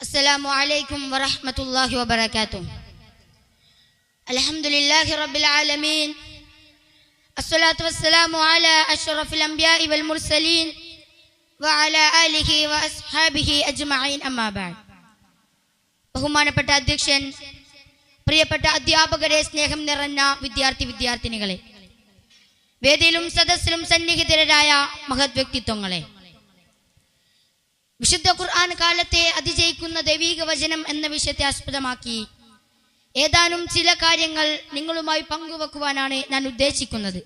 السلام عليكم ورحمة الله وبركاته. الحمد لله رب العالمين. الصلاة والسلام على أشرف الأنبياء والمرسلين وعلى آله وأصحابه أجمعين أما بعد. ബഹുമാനപ്പെട്ട അധ്യക്ഷൻ, പ്രിയപ്പെട്ട അധ്യാപകരെ, സ്നേഹം നിറഞ്ഞ വിദ്യാർത്ഥിനികളെ, വേദിയിലും സദസ്സിലും സന്നിഹിതരായ മഹത് വ്യക്തിത്വങ്ങളെ, വിശുദ്ധ ഖുർആൻ കാലത്തെ അതിജയിക്കുന്ന ദൈവിക വചനം എന്ന വിഷയത്തെ ആസ്പദമാക്കി ഏതാനും ചില കാര്യങ്ങൾ നിങ്ങളുമായി പങ്കുവെക്കുവാനാണ് ഞാൻ ഉദ്ദേശിക്കുന്നത്.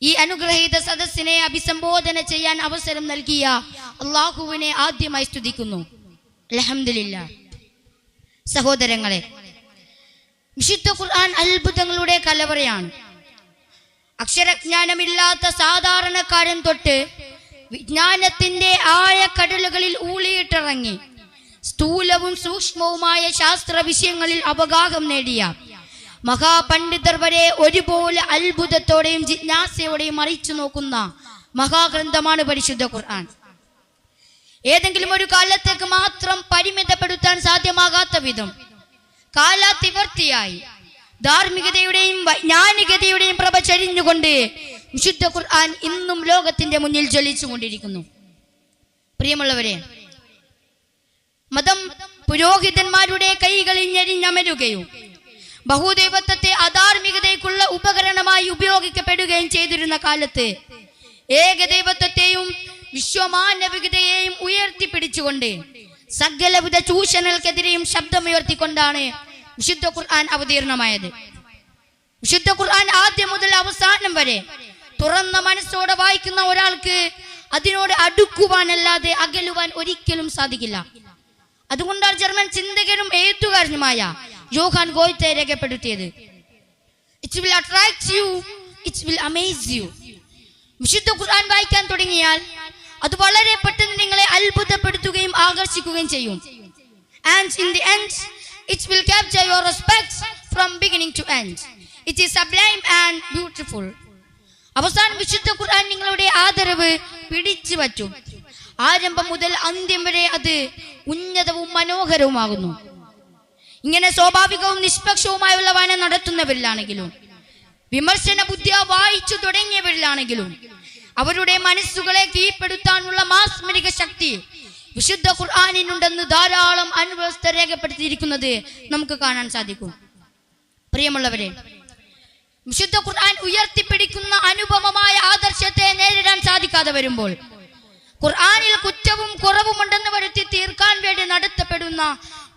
ഈ അനുഗ്രഹീത സദസ്സിനെ അഭിസംബോധന ചെയ്യാൻ അവസരം നൽകിയ അള്ളാഹുവിനെ ആദ്യമായി സ്തുതിക്കുന്നു. അൽഹംദുലില്ലാഹ്. സഹോദരങ്ങളെ, വിശുദ്ധ ഖുർആൻ അത്ഭുതങ്ങളുടെ കലവറയാണ്. അക്ഷരജ്ഞാനമില്ലാത്ത സാധാരണക്കാരൻ തൊട്ട് വിജ്ഞാനത്തിന്റെ ആഴക്കടലുകളിൽ ഊളിയിട്ടിറങ്ങി സ്ഥൂലവും സൂക്ഷ്മവുമായ ശാസ്ത്ര വിഷയങ്ങളിൽ അവഗാഹം നേടിയ മഹാപണ്ഡിതർ വരെ ഒരുപോലെ അത്ഭുതത്തോടെയും ജിജ്ഞാസയോടെയും മറിച്ചു നോക്കുന്ന മഹാഗ്രന്ഥമാണ് പരിശുദ്ധ ഖുർആൻ. ഏതെങ്കിലും ഒരു കാലത്തേക്ക് മാത്രം പരിമിതപ്പെടുത്താൻ സാധ്യമാകാത്ത വിധം കാലാതിവർത്തിയായി ധാർമ്മികതയുടെയും വൈജ്ഞാനികതയുടെയും പ്രഭ ചരിഞ്ഞുകൊണ്ട് വിശുദ്ധ ഖുർആൻ ഇന്നും ലോകത്തിന്റെ മുന്നിൽ ജ്വലിച്ചുകൊണ്ടിരിക്കുന്നു. പ്രിയമുള്ളവരെ, മതം പുരോഹിതന്മാരുടെ കൈകളിൽ ഞെരിഞ്ഞമരുകയും ബഹുദൈവത്വത്തെ അധാർമികതയ്ക്കുള്ള ഉപകരണമായി ഉപയോഗിക്കപ്പെടുകയും ചെയ്തിരുന്ന കാലത്ത് ഏകദൈവത്വത്തെയും വിശ്വമാനവികതയെയും ഉയർത്തിപ്പിടിച്ചുകൊണ്ട് സകലവിധ ചൂഷണങ്ങൾക്കെതിരെയും ശബ്ദമുയർത്തിക്കൊണ്ടാണ് വിശുദ്ധ ഖുർആൻ അവതീർണമായത്. വിശുദ്ധ ഖുർആൻ ആദ്യം മുതൽ അവസാനം വരെ തുറന്ന മനസ്സോടെ വായിക്കുന്ന ഒരാൾക്ക് അതിനോട് അടുക്കുവാനല്ലാതെ അകലുവാൻ ഒരിക്കലും സാധിക്കില്ല. അതുകൊണ്ടാണ് ജർമ്മൻ ചിന്തകനും എഴുത്തുകാരനുമായ യോഹാൻ ഗോയ്തെ രേഖപ്പെടുത്തിയത്, it will attract you, it will amaze you. വിശുദ്ധ ഖുർആൻ വായിക്കാൻ തുടങ്ങിയാൽ അത് വളരെ പെട്ടെന്ന് നിങ്ങളെ അത്ഭുതപ്പെടുത്തുകയും ആകർഷിക്കുകയും ചെയ്യും. And in the end it will capture your respect from beginning to end. It is sublime and beautiful. അവസാനം വിശുദ്ധ ഖുർആൻ നിങ്ങളുടെ ആദരവ് പിടിച്ചു വച്ചു. ആരംഭം മുതൽ അന്ത്യം വരെ അത് ഉന്നതവും മനോഹരവുമാകുന്നു. ഇങ്ങനെ സ്വാഭാവികവും നിഷ്പക്ഷവുമായുള്ള വായന നടത്തുന്നവരിലാണെങ്കിലും വിമർശന ബുദ്ധിയ വായിച്ചു തുടങ്ങിയവരിലാണെങ്കിലും അവരുടെ മനസ്സുകളെ കീഴ്പ്പെടുത്താനുള്ള മാസ്മരിക ശക്തി വിശുദ്ധ ഖുർആനിനുണ്ടെന്ന് ധാരാളം അനുഭവസ്ഥർ രേഖപ്പെടുത്തിയിരിക്കുന്നത് നമുക്ക് കാണാൻ സാധിക്കും. പ്രിയമുള്ളവരെ, വിശുദ്ധ ഖുർആൻ ഉയർത്തിപ്പിടിക്കുന്ന അനുപമമായ ആദർശത്തെ നേരിടാൻ സാധിക്കാതെ വരുമ്പോൾ ഖുർആനിൽ കുറ്റവും കുറവുമുണ്ടെന്ന് വരുത്തി തീർക്കാൻ വേണ്ടി നടത്തപ്പെടുന്ന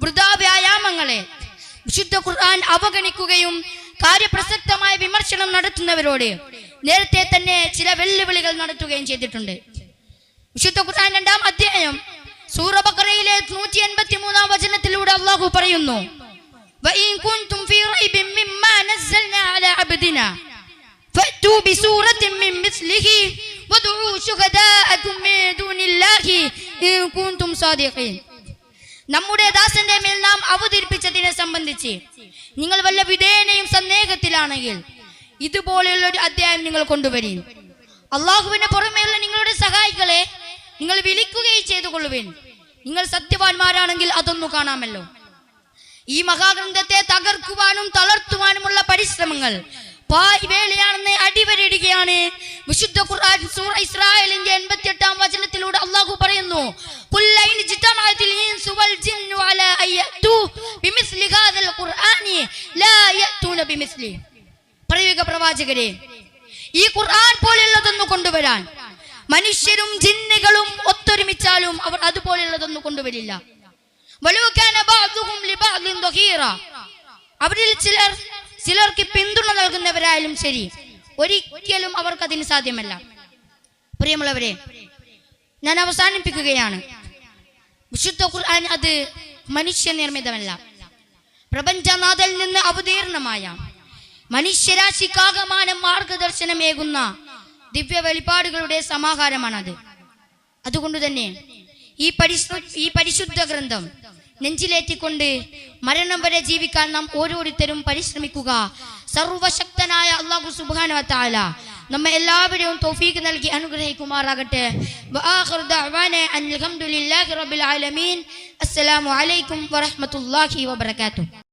വൃഥാവ്യായാമങ്ങളെ വിശുദ്ധ ഖുർആൻ അവഗണിക്കുകയും കാര്യപ്രസക്തമായ വിമർശനം നടത്തുന്നവരോട് നേരത്തെ തന്നെ ചില വെല്ലുവിളികൾ നടത്തുകയും ചെയ്തിട്ടുണ്ട്. വിശുദ്ധ ഖുർആൻ 2-ാം അധ്യായം സൂറ ബഖറയിലെ 183-ാം വചനത്തിലൂടെ അല്ലാഹു പറയുന്നു, വഇൻ കുൻതും ഫീ റൈബിൻ മിമ്മാ നസ്സൽനാ അലാ അബ്ദിനാ ഫഅ്തു ബിസൂറത്തിൻ മിൻ മിസ്ലിഹി വദഉ ശുഹദാഅകും മിൻ ദൂനില്ലാഹി ഇൻ കുൻതും സാദിഖീൻ. നമ്മുടെ ദാസന്റെ മേൽ നാം അവതരിപ്പിച്ചതിനെ സംബന്ധിച്ച് നിങ്ങൾ വല്ല വിധേനയും സന്ദേഹത്തിലാണെങ്കിൽ ഇതുപോലെയുള്ള ഒരു അധ്യായം നിങ്ങൾ കൊണ്ടുവരീൻ. അള്ളാഹുവിന് പുറമേയുള്ള നിങ്ങളുടെ സഹായികളെ നിങ്ങൾ വിളിക്കുകയും ചെയ്തു കൊള്ളുവിൻ. നിങ്ങൾ സത്യവാന്മാരാണെങ്കിൽ അതൊന്നു കാണാമല്ലോ. ഈ മഹാഗ്രന്ഥത്തെ തകർക്കുവാനും തളർത്തുവാനുമുള്ള പരിശ്രമങ്ങൾ പായ്വേളിയാണെന്ന് അടിവരയിടുകയാണ് വിശുദ്ധ ഖുർആൻ. സൂറ ഇസ്രായേലിന്റെ 88-ാം വചനത്തിലൂടെ അല്ലാഹു പറയുന്നു, ഖുല്ലൈൻ ജിതമഅതിൽ ഇൻസു വൽ ജിന്നു അലാ അയതു ബിമിസ്ലി ഹാദൽ ഖുർആനി ലാ യഅതൂന ബിമിസ്ലി. പറയുക പ്രവാചകരെ, ഈ ഖുർആൻ പോലെയുള്ളതൊന്നും കൊണ്ടുവരാൻ മനുഷ്യരും ജിന്നുകളും ഒത്തൊരുമിച്ചാലും അവർ അതുപോലെയുള്ളതൊന്നും കൊണ്ടുവരില്ല. അവരിൽ ചിലർക്ക് പിന്തുണ നൽകുന്നവരായാലും ശരി, ഒരിക്കലും അവർക്കതിന് സാധ്യമല്ല. പ്രിയമുള്ളവരെ, ഞാൻ അവസാനിപ്പിക്കുകയാണ്. വിശുദ്ധ ഖുർആൻ അത് മനുഷ്യനിർമ്മിതമല്ല, പ്രപഞ്ചനാഥനിൽ നിന്ന് അവതീർണമായ മനുഷ്യരാശിക്കാകമാനം മാർഗദർശനമേകുന്ന ദിവ്യ വെളിപ്പാടുകളുടെ സമാഹാരമാണത്. അതുകൊണ്ട് തന്നെ ഈ പരിശുദ്ധ ഗ്രന്ഥം നെഞ്ചിലേറ്റിക്കൊണ്ട് മരണം വരെ ജീവിക്കാൻ നാം ഓരോരുത്തരും പരിശ്രമിക്കുക. സർവശക്തനായ അല്ലാഹു സുബ്ഹാനഹു വ തആല നമ്മെ എല്ലാവരെയും തൗഫീഖ് നൽകി അനുഗ്രഹിക്കുമാറാകട്ടെ. വആഖിറു ദഅവാനാ അൽഹംദുലില്ലാഹി റബ്ബിൽ ആലമീൻ. അസ്സലാമു അലൈക്കും വറഹ്മത്തുള്ളാഹി വബറകാതുഹു.